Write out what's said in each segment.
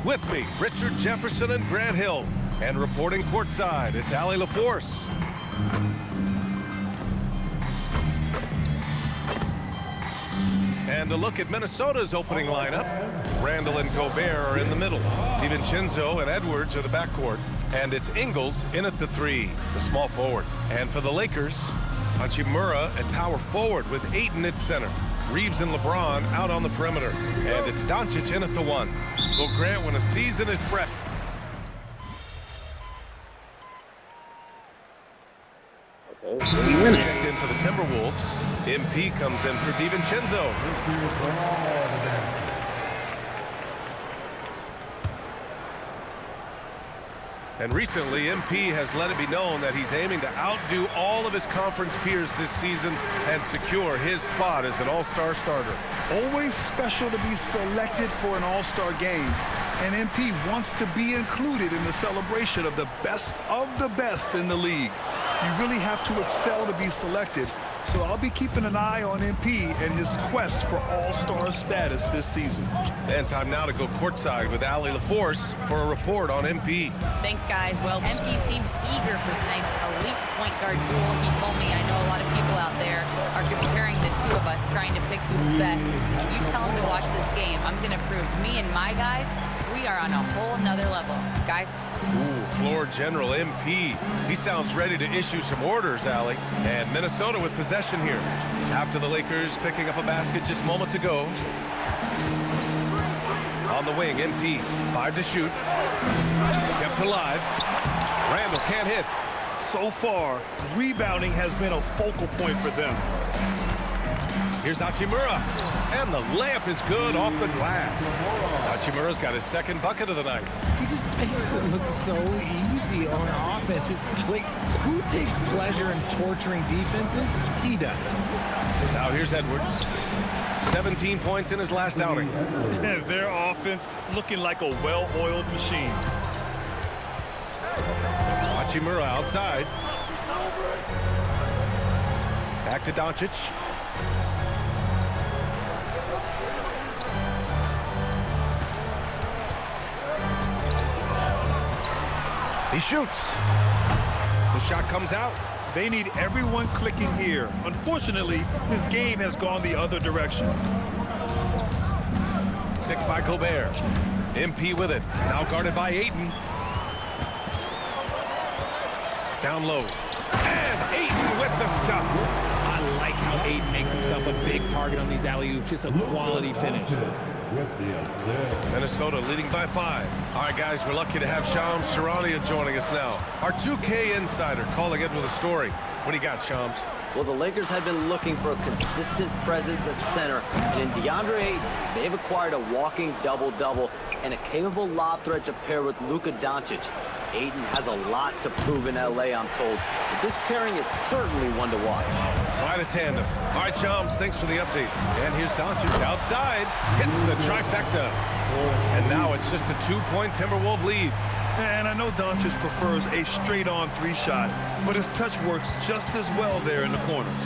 With me, Richard Jefferson and Grant Hill. And reporting courtside, it's Allie LaForce. And a look at Minnesota's opening lineup. Randall and Gobert are in the middle. DiVincenzo and Edwards are the backcourt. And it's Ingles in at the 3, the small forward. And for the Lakers, Hachimura at power forward with Ayton at center. Reeves and LeBron out on the perimeter. And it's Doncic in at the 1. Will Grant when a season is fresh? Checked in for the Timberwolves. MP comes in for DiVincenzo. And recently, MP has let it be known that he's aiming to outdo all of his conference peers this season and secure his spot as an all-star starter. Always special to be selected for an all-star game. And MP wants to be included in the celebration of the best in the league. You really have to excel to be selected. So I'll be keeping an eye on MP and his quest for all-star status this season. And time now to go courtside with Allie LaForce for a report on MP. Thanks, guys. Well, MP seemed eager for tonight's elite point guard duel. He told me, I know a lot of people out there are comparing the two of us, trying to pick who's best. If you tell him to watch this game, I'm going to prove me and my guys, we are on a whole nother level. Guys. Ooh, floor general MP. He sounds ready to issue some orders, Allie. And Minnesota with possession here. After the Lakers picking up a basket just moments ago. On the wing, MP. 5 to shoot. Kept alive. Randall can't hit. So far, rebounding has been a focal point for them. Here's Hachimura. And the layup is good off the glass. Hachimura's got his second bucket of the night. He just makes it look so easy on offense. Like, who takes pleasure in torturing defenses? He does. Now here's Edwards. 17 points in his last outing. Their offense looking like a well-oiled machine. Hachimura outside. Back to Doncic. He shoots. The shot comes out. They need everyone clicking here. Unfortunately, his game has gone the other direction. Picked by Gobert. MP with it. Now guarded by Ayton. Down low. And Ayton with the stuff. I like how Ayton makes himself a big target on these alley-oops. Just a quality finish. Minnesota leading by 5. All right, guys, we're lucky to have Shams Charania joining us now. Our 2K insider calling in with a story. What do you got, Shams? Well, the Lakers have been looking for a consistent presence at center, and in DeAndre Ayton, they've acquired a walking double-double and a capable lob threat to pair with Luka Doncic. Ayton has a lot to prove in LA, I'm told, but this pairing is certainly one to watch. Quite a tandem. All right, Shams, thanks for the update. And here's Doncic outside, hits the trifecta. And now it's just a 2-point Timberwolves lead. And I know Doncic prefers a straight-on 3 shot, but his touch works just as well there in the corners.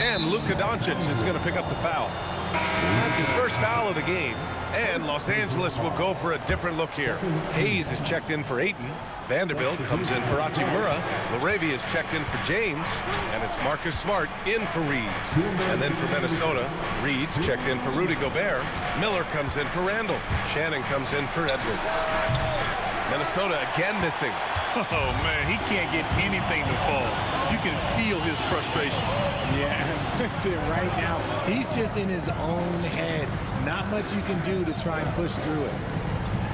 And Luka Doncic is going to pick up the foul. That's his first foul of the game. And Los Angeles will go for a different look here. Hayes is checked in for Ayton. Vanderbilt comes in for Hachimura. LaRavia is checked in for James. And it's Marcus Smart in for Reeves. And then for Minnesota, Reed's checked in for Rudy Gobert. Miller comes in for Randall. Shannon comes in for Edwards. Minnesota again missing. Oh, man, he can't get anything to fall. You can feel his frustration. Yeah, that's it right now. He's just in his own head. Not much you can do to try and push through it.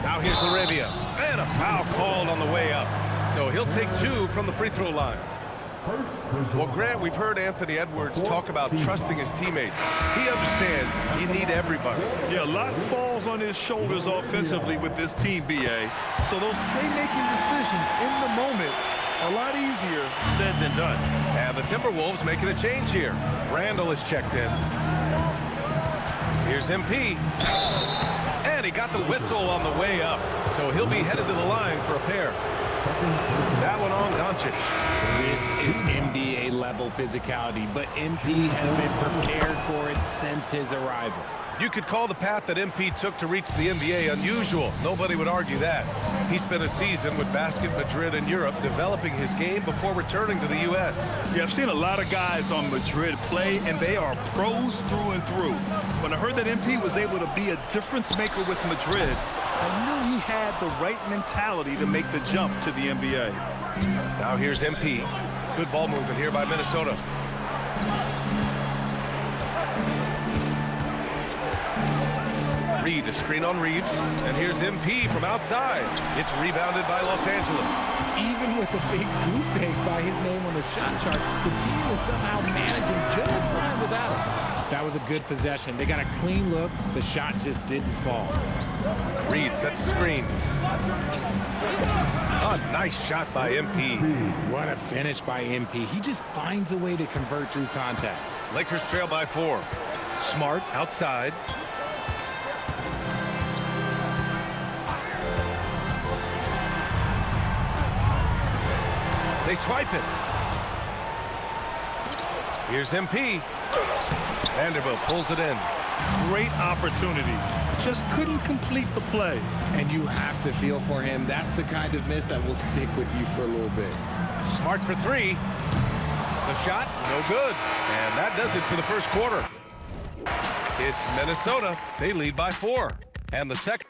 Now here's LaRavia. And a foul called on the way up. So he'll take 2 from the free throw line. Well, Grant, we've heard Anthony Edwards talk about trusting his teammates. He understands you need everybody. Yeah, a lot falls on his shoulders offensively with this team, BA. So those playmaking decisions in the moment, a lot easier said than done. And the Timberwolves making a change here. Randall is checked in. Here's MP. And he got the whistle on the way up. So he'll be headed to the line for a pair. That one on Doncic. This is NBA level physicality, but MP has been prepared for it since his arrival. You could call the path that MP took to reach the NBA unusual. Nobody would argue that. He spent a season with Basket Madrid in Europe developing his game before returning to the U.S. Yeah, I've seen a lot of guys on Madrid play, and they are pros through and through. When I heard that MP was able to be a difference maker with Madrid, I knew he had the right mentality to make the jump to the NBA. Now here's MP. Good ball movement here by Minnesota. Reed, a screen on Reeves, and here's MP from outside. It's rebounded by Los Angeles. Even with a big goose egg by his name on the shot chart, the team is somehow managing just fine without him. That was a good possession. They got a clean look. The shot just didn't fall. Reed sets a screen. A nice shot by MP. What a finish by MP. He just finds a way to convert through contact. Lakers trail by 4. Smart outside. They swipe it. Here's MP. Vanderbilt pulls it in. Great opportunity. Just couldn't complete the play. And you have to feel for him. That's the kind of miss that will stick with you for a little bit. Smart for 3. The shot, no good. And that does it for the first quarter. It's Minnesota. They lead by 4. And the second.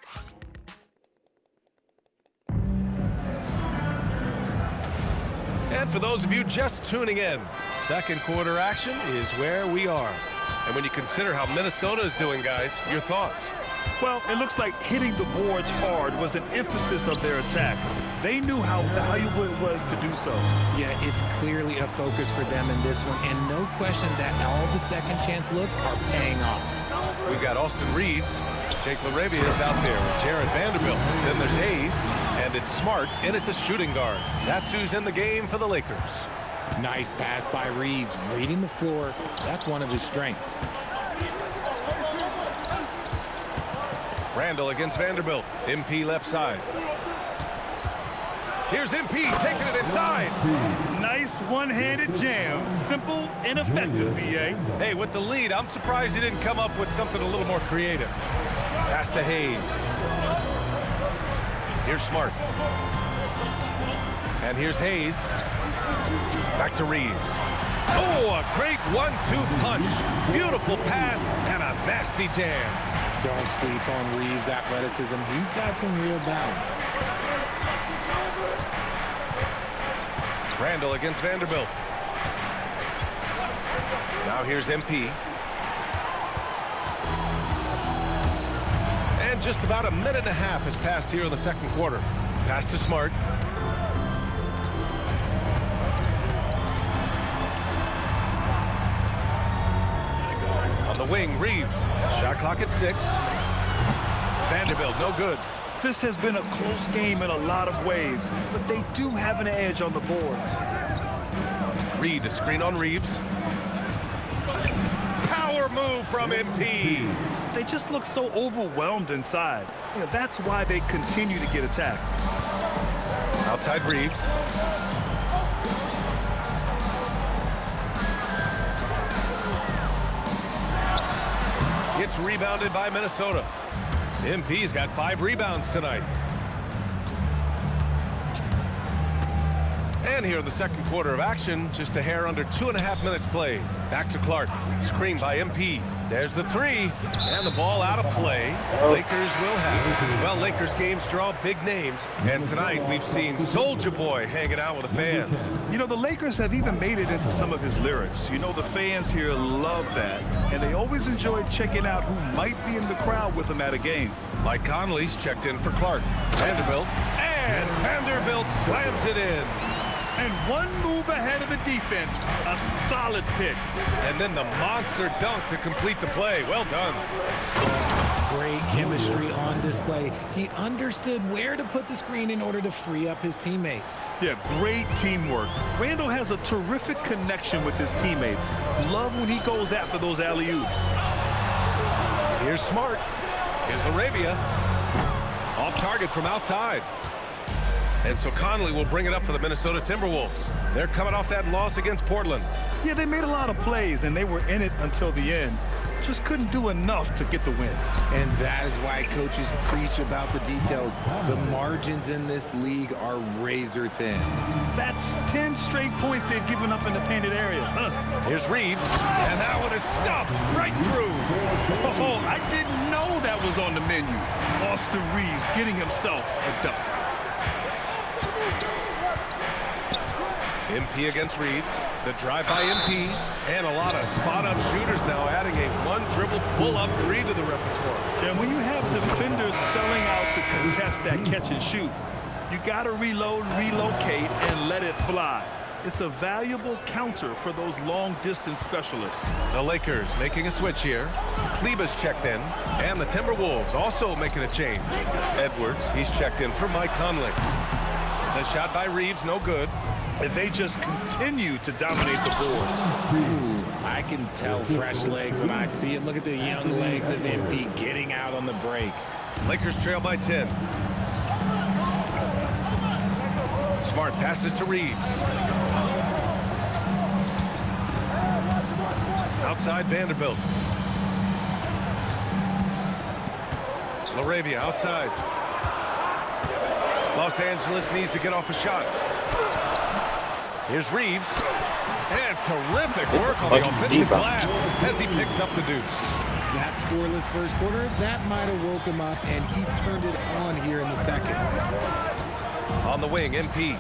And for those of you just tuning in, second quarter action is where we are. And when you consider how Minnesota is doing, guys, your thoughts? Well, it looks like hitting the boards hard was an emphasis of their attack. They knew how valuable it was to do so. Yeah, it's clearly a focus for them in this one, and no question that all the second chance looks are paying off. We've got Austin Reeves. Jake LaRavia is out there with Jared Vanderbilt. Then there's Hayes, and it's Smart in at the shooting guard. That's who's in the game for the Lakers. Nice pass by Reeves, reading the floor. That's one of his strengths. Randall against Vanderbilt. MP left side. Here's MP taking it inside. Nice one-handed jam. Simple and effective, B.A. Hey, with the lead, I'm surprised he didn't come up with something a little more creative. Pass to Hayes. Here's Smart. And here's Hayes. Back to Reeves. Oh, a great 1-2 punch. Beautiful pass and a nasty jam. Don't sleep on Reeves' athleticism. He's got some real balance. Randall against Vanderbilt. Now here's MP. And just about a minute and a half has passed here in the second quarter. Pass to Smart. On the wing, Reeves. Shot clock at 6. Vanderbilt, no good. This has been a close game in a lot of ways, but they do have an edge on the boards. Reed, a screen on Reeves. Power move from MP. They just look so overwhelmed inside. You know, that's why they continue to get attacked. Outside Reeves. It's rebounded by Minnesota. MP's got 5 rebounds tonight. And here in the second quarter of action, just a hair under 2.5 minutes played. Back to Clark. Screen by MP. There's the 3. And the ball out of play. Lakers will have it. Well, Lakers games draw big names. And tonight we've seen Soulja Boy hanging out with the fans. You know, the Lakers have even made it into some of his lyrics. You know, the fans here love that. And they always enjoy checking out who might be in the crowd with them at a game. Mike Conley's checked in for Clark. Vanderbilt. And Vanderbilt slams it in. And one move ahead of the defense. A solid pick. And then the monster dunk to complete the play. Well done. Great chemistry on display. He understood where to put the screen in order to free up his teammate. Yeah, great teamwork. Randall has a terrific connection with his teammates. Love when he goes after those alley-oops. Here's Smart. Here's LaRavia. Off target from outside. And so Conley will bring it up for the Minnesota Timberwolves. They're coming off that loss against Portland. Yeah, they made a lot of plays, and they were in it until the end. just couldn't do enough to get the win. And that is why coaches preach about the details. The margins in this league are razor thin. That's 10 straight points they've given up in the painted area. Here's Reeves, and that one is stuffed right through. Oh, I didn't know that was on the menu. Austin Reeves getting himself a duck. MP against Reeves, the drive by MP, and a lot of spot-up shooters now adding a one-dribble pull-up three to the repertoire. And when you have defenders selling out to contest that catch and shoot, you got to reload, relocate, and let it fly. It's a valuable counter for those long-distance specialists. The Lakers making a switch here. Kleber's checked in, and the Timberwolves also making a change. Edwards, he's checked in for Mike Conley. The shot by Reeves, no good. And they just continue to dominate the boards. Ooh, I can tell fresh legs when I see it. Look at the young legs of MP getting out on the break. Lakers trail by 10. Smart passes to Reeves. Outside Vanderbilt. LaRavia outside. Los Angeles needs to get off a shot. Here's Reeves. And terrific work on the offensive glass as he picks up the deuce. That scoreless first quarter, that might have woke him up, and he's turned it on here in the second. On the wing, MP.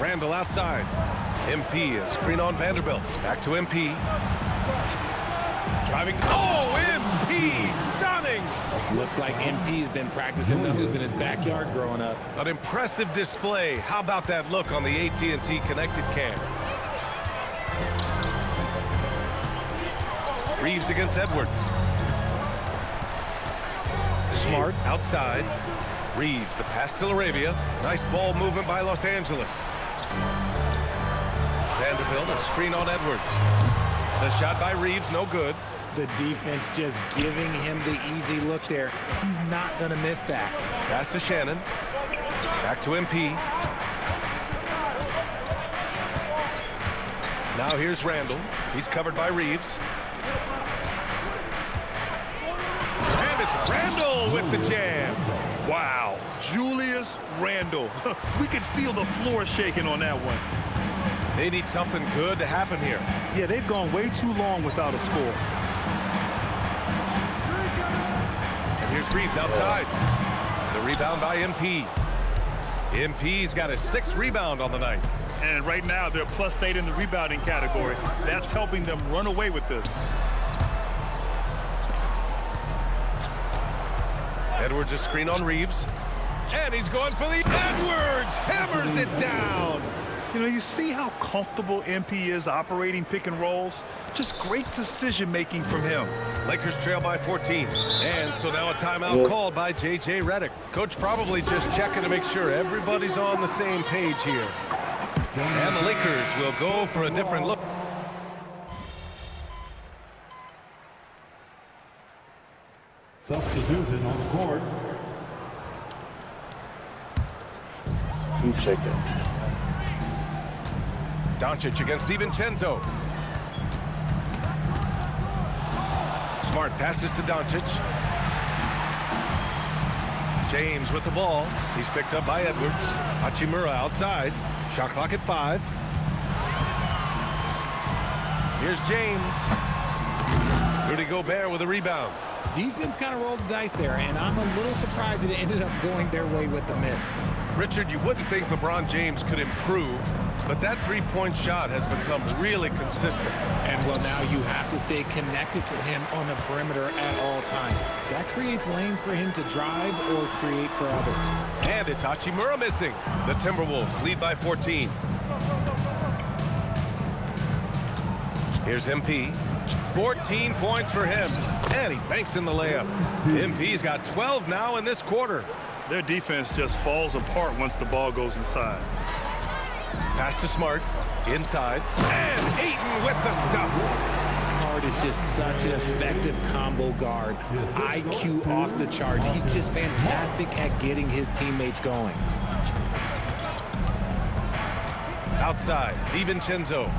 Randall outside. MP, a screen on Vanderbilt. Back to MP. Driving. Oh, MP! Stunning! Looks like MP's been practicing those in his backyard growing up. An impressive display. How about that look on the AT&T connected cam? Reeves against Edwards. Smart outside. Reeves, the pass to LaRavia. Nice ball movement by Los Angeles. Vanderbilt, a screen on Edwards. The shot by Reeves, no good. The defense just giving him the easy look there. He's not going to miss that. Pass to Shannon. Back to MP. Now here's Randall. He's covered by Reeves. And it's Randall with the jam. Wow, Julius Randle. We could feel the floor shaking on that one. They need something good to happen here. Yeah, they've gone way too long without a score. And here's Reeves outside. The rebound by MP. MP's got a 6th rebound on the night. And right now, they're +8 in the rebounding category. That's helping them run away with this. Edwards a screen on Reeves. And he's going for the Edwards! Hammers it down! You know, you see how comfortable MP is operating pick and rolls? Just great decision-making from him. Lakers trail by 14. And so now a timeout called by J.J. Redick. Coach probably just checking to make sure everybody's on the same page here. And the Lakers will go for a different look. Substitution on the court. Who checked it? Doncic against DiVincenzo. Smart passes to Doncic. James with the ball. He's picked up by Edwards. Hachimura outside. Shot clock at 5. Here's James. Rudy Gobert with a rebound. Defense kind of rolled the dice there, and I'm a little surprised that it ended up going their way with the miss. Richard, you wouldn't think LeBron James could improve, but that three-point shot has become really consistent. And, well, now you have to stay connected to him on the perimeter at all times. That creates lanes for him to drive or create for others. And it's Hachimura missing. The Timberwolves lead by 14. Here's MP. 14 points for him. And he banks in the layup. MP's got 12 now in this quarter. Their defense just falls apart once the ball goes inside. Pass to Smart. Inside. And Ayton with the stuff. Smart is just such an effective combo guard. IQ off the charts. He's just fantastic at getting his teammates going. Outside, DiVincenzo.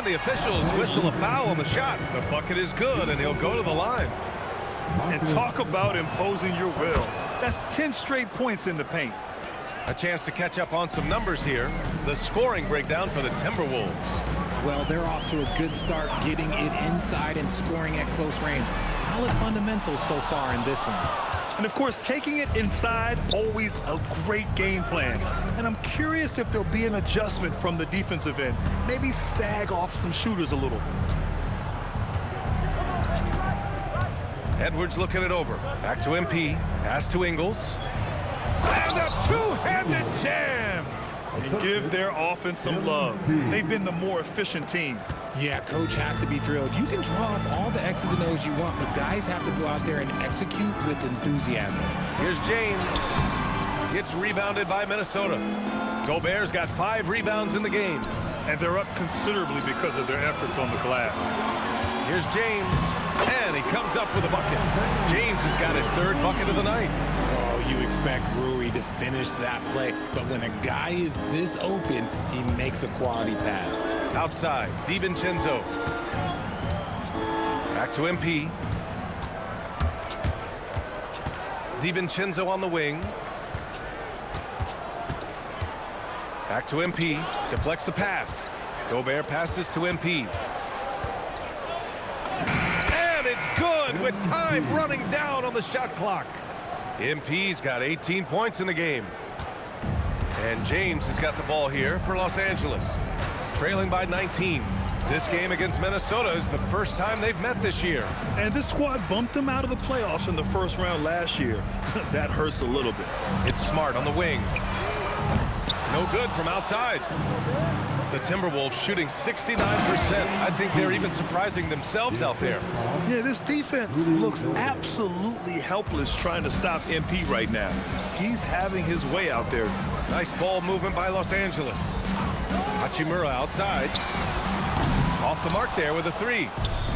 the officials whistle a foul on the shot. The bucket is good, and he'll go to the line. And talk about imposing your will. That's 10 straight points in the paint. A chance to catch up on some numbers here. The scoring breakdown for the Timberwolves. Well, they're off to a good start getting it inside and scoring at close range. Solid fundamentals so far in this one. And of course, taking it inside, always a great game plan. And I'm curious if there'll be an adjustment from the defensive end. Maybe sag off some shooters a little. Edwards looking it over. Back to MP. Pass to Ingles. And a two-handed jam! And give their offense some love. They've been the more efficient team. Yeah, coach has to be thrilled. You can draw up all the X's and O's you want, but guys have to go out there and execute with enthusiasm. Here's James. Gets rebounded by Minnesota. Gobert's got 5 rebounds in the game. And they're up considerably because of their efforts on the glass. Here's James. And he comes up with a bucket. James has got his 3rd bucket of the night. Oh, you expect Rui to finish that play, but when a guy is this open, he makes a quality pass. Outside, DiVincenzo. Back to MP. DiVincenzo on the wing. Back to MP. Deflects the pass. Gobert passes to MP. And it's good with time running down on the shot clock. MP's got 18 points in the game. And James has got the ball here for Los Angeles. Trailing by 19. This game against Minnesota is the first time they've met this year. And this squad bumped them out of the playoffs in the first round last year. That hurts a little bit. It's Smart on the wing. No good from outside. The Timberwolves shooting 69%. I think they're even surprising themselves out there. Yeah, this defense looks absolutely helpless trying to stop MP right now. He's having his way out there. Nice ball movement by Los Angeles. Hachimura outside. Off the mark there with a 3.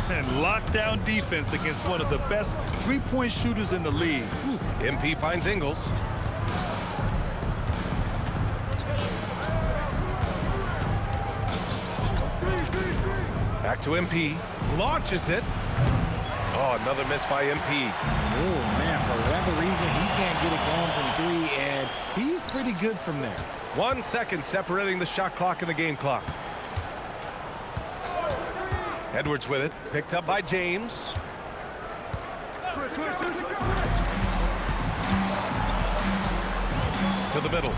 And lockdown defense against one of the best three-point shooters in the league. MP finds Ingles. Back to MP. Launches it. Oh, another miss by MP. Oh, man, for whatever reason, he can't get it going from 3, and he's pretty good from there. 1 second separating the shot clock and the game clock. Edwards with it. Picked up by James. To the middle.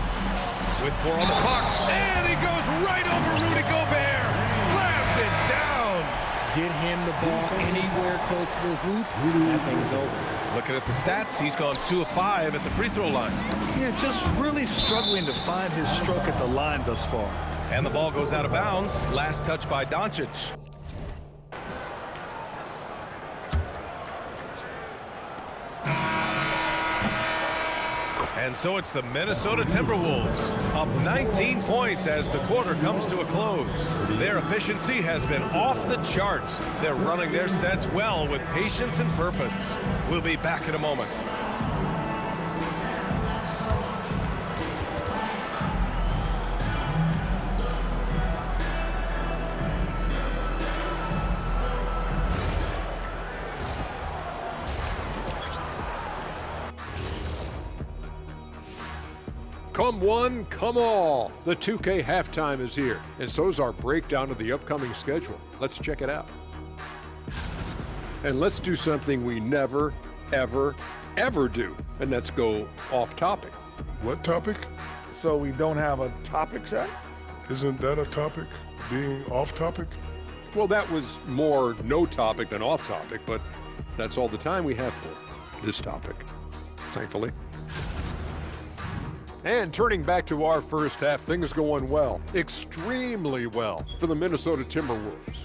With 4 on the clock. And he goes right over Rudy Gobert. Slams it down. Get him the ball anywhere close to the hoop, that thing is over. Looking at the stats, he's gone 2 of 5 at the free throw line. Yeah, just really struggling to find his stroke at the line thus far. And the ball goes out of bounds. Last touch by Doncic. And so it's the Minnesota Timberwolves up 19 points as the quarter comes to a close. Their efficiency has been off the charts. They're running their sets well with patience and purpose. We'll be back in a moment. Come one, come all. The 2K halftime is here, and so is our breakdown of the upcoming schedule. Let's check it out. And let's do something we never, ever, ever do, and that's go off topic. What topic? So we don't have a topic, Shaq? Isn't that a topic? Being off topic? Well, that was more no topic than off topic, but that's all the time we have for this topic, thankfully. And turning back to our first half, things going well, extremely well for the Minnesota Timberwolves.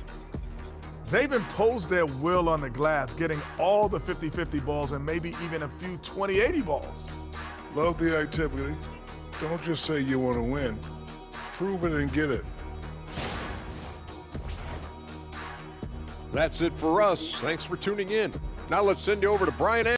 They've imposed their will on the glass, getting all the 50-50 balls and maybe even a few 20-80 balls. Love the activity. Don't just say you want to win. Prove it and get it. That's it for us. Thanks for tuning in. Now let's send you over to Brian